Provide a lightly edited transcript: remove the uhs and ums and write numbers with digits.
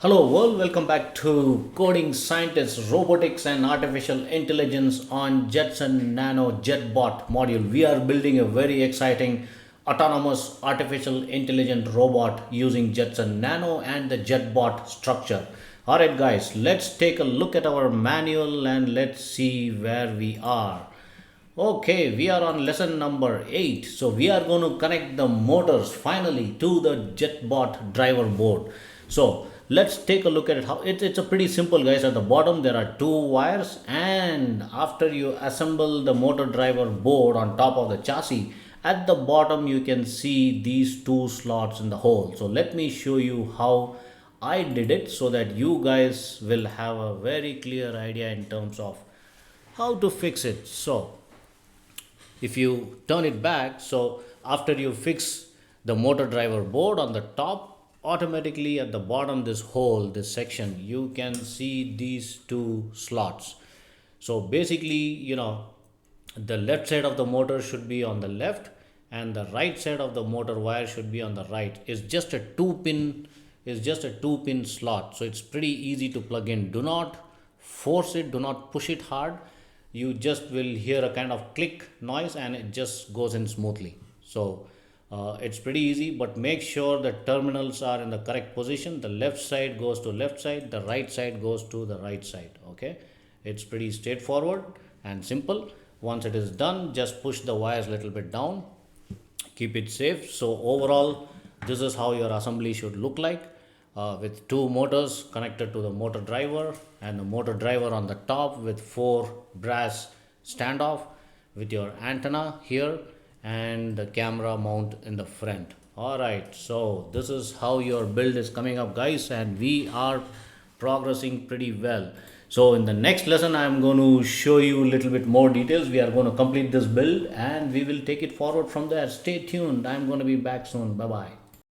Hello world, welcome back to Coding Scientist Robotics and Artificial Intelligence on Jetson Nano JetBot module. We are building a very exciting autonomous artificial intelligent robot using Jetson Nano and the JetBot structure. Alright guys, let's take a look at our manual and let's see where we are. Okay, we are on lesson number 8. So we are going to connect the motors finally to the JetBot driver board. So let's take a look at it. How it's a pretty simple, guys. At the bottom there are two wires, and after you assemble the motor driver board on top of the chassis, at the bottom you can see these two slots in the hole. So let me show you how I did it so that you guys will have a very clear idea in terms of how to fix it. So if you turn it back, so after you fix the motor driver board on the top, automatically at the bottom this hole, this section, you can see these two slots. So basically, the left side of the motor should be on the left and the right side of the motor wire should be on the right. It's just a two pin slot, so it's pretty easy to plug in. Do not force it, do not push it hard. You just will hear a kind of click noise and it just goes in smoothly. So it's pretty easy, but make sure the terminals are in the correct position. The left side goes to left side, the right side goes to the right side. Okay, it's pretty straightforward and simple. Once it is done, just push the wires a little bit down, keep it safe. So overall, this is how your assembly should look like, with two motors connected to the motor driver and the motor driver on the top with four brass standoff with your antenna here and the camera mount in the front. Alright, so this is how your build is coming up, guys, and we are progressing pretty well. So in the next lesson I am going to show you a little bit more details. We are going to complete this build and we will take it forward from there. Stay tuned, I am going to be back soon. Bye bye.